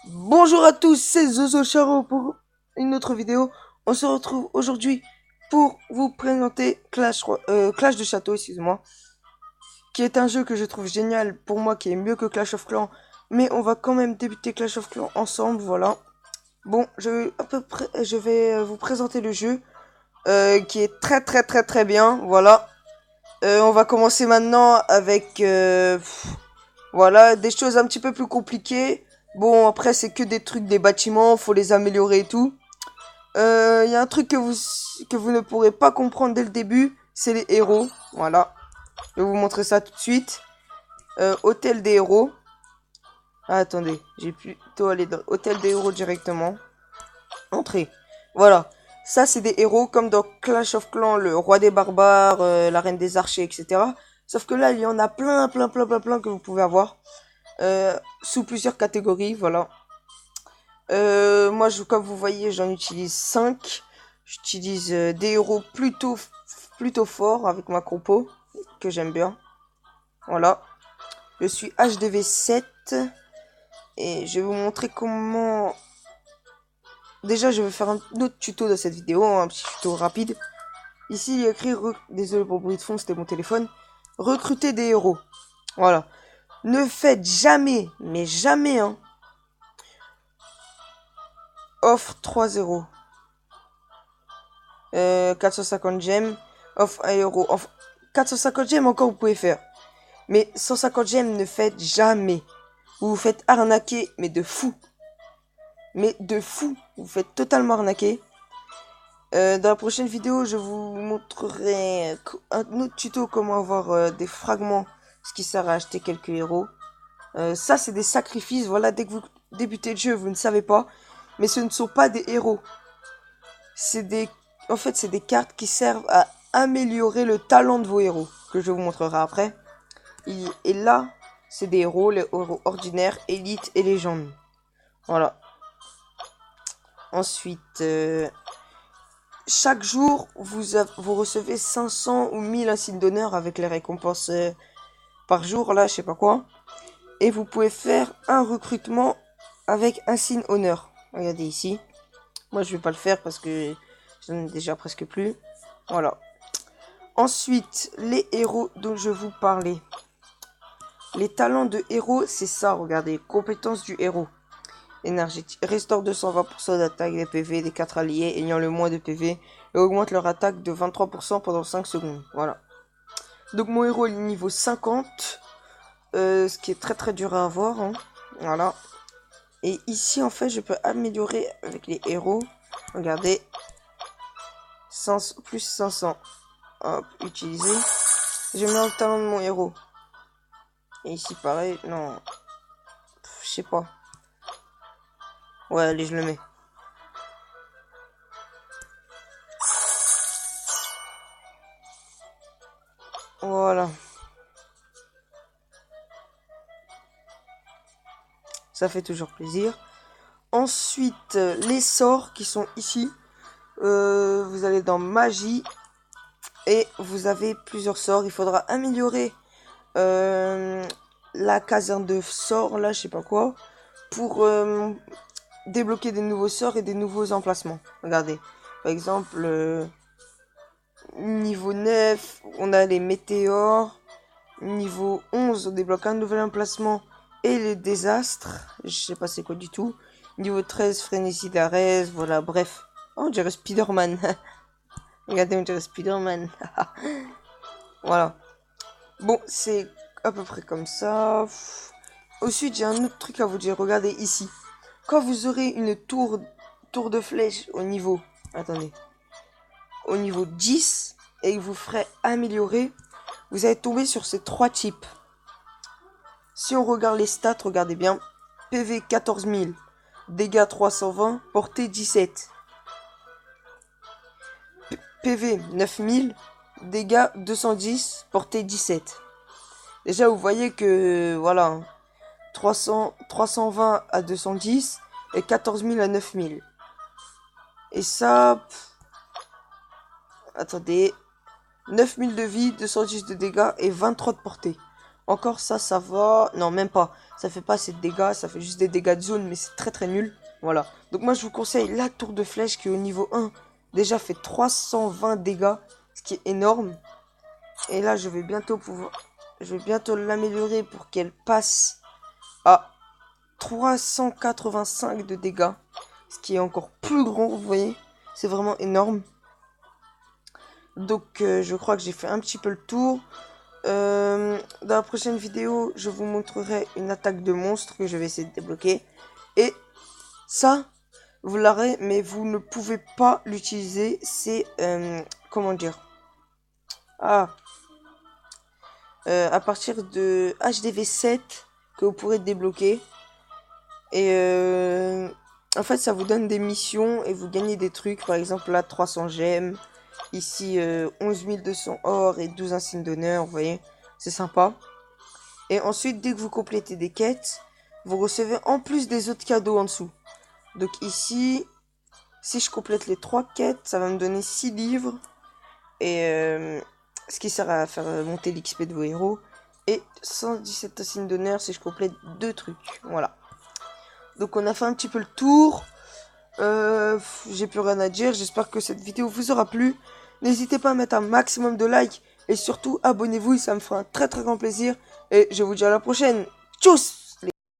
Bonjour à tous, c'est Zozo Charo pour une autre vidéo. On se retrouve aujourd'hui pour vous présenter Clash de Château, excusez-moi, qui est un jeu que je trouve génial pour moi, qui est mieux que Clash of Clans. Mais on va quand même débuter Clash of Clans ensemble, voilà. Bon, je vais vous présenter le jeu, qui est très bien, voilà. On va commencer maintenant avec, voilà, des choses un petit peu plus compliquées. Bon, après, c'est que des trucs, des bâtiments, faut les améliorer et tout. Il y a un truc que vous ne pourrez pas comprendre dès le début, c'est les héros. Voilà. Je vais vous montrer ça tout de suite. Hôtel des héros. Ah, attendez, j'ai plutôt aller dans Hôtel des héros directement. Entrée. Voilà. Ça, c'est des héros comme dans Clash of Clans, le roi des barbares, la reine des archers, etc. Sauf que là, il y en a plein que vous pouvez avoir. Sous plusieurs catégories, voilà. Moi, comme vous voyez, j'en utilise 5. J'utilise des héros plutôt forts avec ma compo, que j'aime bien. Voilà. Je suis HDV 7. Et je vais vous montrer comment... Déjà, je vais faire un autre tuto dans cette vidéo, un petit tuto rapide. Ici, il y a écrit... Désolé pour le bruit de fond, c'était mon téléphone. Recruter des héros. Voilà. Ne faites jamais, mais jamais, hein, offre 3 euros. 450 gemmes. Offre 1 euro. 450 gemmes encore vous pouvez faire. Mais 150 gemmes ne faites jamais. Vous vous faites arnaquer, mais de fou. Mais de fou. Vous faites totalement arnaquer. Dans la prochaine vidéo, je vous montrerai un autre tuto comment avoir des fragments. Ce qui sert à acheter quelques héros. Ça, c'est des sacrifices. Voilà, dès que vous débutez le jeu, vous ne savez pas. Mais ce ne sont pas des héros. C'est des... En fait, c'est des cartes qui servent à améliorer le talent de vos héros. Que je vous montrerai après. Et là, c'est des héros, les héros ordinaires, élites et légendes. Voilà. Ensuite, chaque jour, vous recevez 500 ou 1000 insignes d'honneur avec les récompenses par jour, là, je sais pas quoi. Et vous pouvez faire un recrutement avec insigne honneur. Regardez ici. Moi, je vais pas le faire parce que j'en ai déjà presque plus. Voilà. Ensuite, les héros dont je vous parlais. Les talents de héros, c'est ça, regardez. Compétences du héros. Énergétique. Restaure 220% d'attaque des PV des 4 alliés ayant le moins de PV et augmente leur attaque de 23% pendant 5 secondes. Voilà. Donc mon héros est niveau 50. Ce qui est très dur à avoir. Hein. Voilà. Et ici, en fait, je peux améliorer avec les héros. Regardez. Plus 500. Hop, utiliser. Je mets le talent de mon héros. Et ici, pareil. Non. Je sais pas. Ouais, allez, je le mets. Voilà. Ça fait toujours plaisir. Ensuite, les sorts qui sont ici. Vous allez dans magie. Et vous avez plusieurs sorts. Il faudra améliorer la caserne de sorts, là, je sais pas quoi. Pour débloquer des nouveaux sorts et des nouveaux emplacements. Regardez. Par exemple, niveau 9, on a les météores. Niveau 11, on débloque un nouvel emplacement et les désastres. Je sais pas c'est quoi du tout. Niveau 13, frénésie d'Arès. Voilà, bref. Oh, on dirait Spider-Man. Regardez, on dirait Spider-Man. Voilà. Bon, c'est à peu près comme ça. Ensuite, j'ai un autre truc à vous dire. Regardez ici. Quand vous aurez une tour de flèche au niveau... Attendez. Au niveau 10 et que vous ferez améliorer, vous allez tomber sur ces 3 types. Si on regarde les stats, regardez bien. PV 14 000, dégâts 320, portée 17. PV 9 000, dégâts 210, portée 17. Déjà, vous voyez que, voilà, 320 à 210 et 14 000 à 9 000. Et ça, attendez, 9 000 de vie, 210 de dégâts et 23 de portée. Encore ça, ça va. Non, même pas. Ça fait pas assez de dégâts. Ça fait juste des dégâts de zone, mais c'est très très nul. Voilà. Donc moi, je vous conseille la tour de flèche qui, au niveau 1, déjà fait 320 dégâts. Ce qui est énorme. Et là, je vais bientôt pouvoir... Je vais bientôt l'améliorer pour qu'elle passe à 385 de dégâts. Ce qui est encore plus grand, vous voyez. C'est vraiment énorme. Donc, je crois que j'ai fait un petit peu le tour. Dans la prochaine vidéo, je vous montrerai une attaque de monstre que je vais essayer de débloquer. Et ça, vous l'aurez, mais vous ne pouvez pas l'utiliser. C'est, comment dire? Ah, à partir de HDV 7 que vous pourrez débloquer. Et en fait, ça vous donne des missions et vous gagnez des trucs. Par exemple, là, 300 gemmes. Ici, 11 200 or et 12 insignes d'honneur. Vous voyez, c'est sympa. Et ensuite, dès que vous complétez des quêtes, vous recevez en plus des autres cadeaux en dessous. Donc ici, si je complète les 3 quêtes, ça va me donner 6 livres. Et ce qui sert à faire monter l'XP de vos héros. Et 117 insignes d'honneur si je complète 2 trucs. Voilà. Donc on a fait un petit peu le tour. J'ai plus rien à dire. J'espère que cette vidéo vous aura plu. N'hésitez pas à mettre un maximum de likes. Et surtout, abonnez-vous. Ça me fera un très très grand plaisir. Et je vous dis à la prochaine. Tchuss!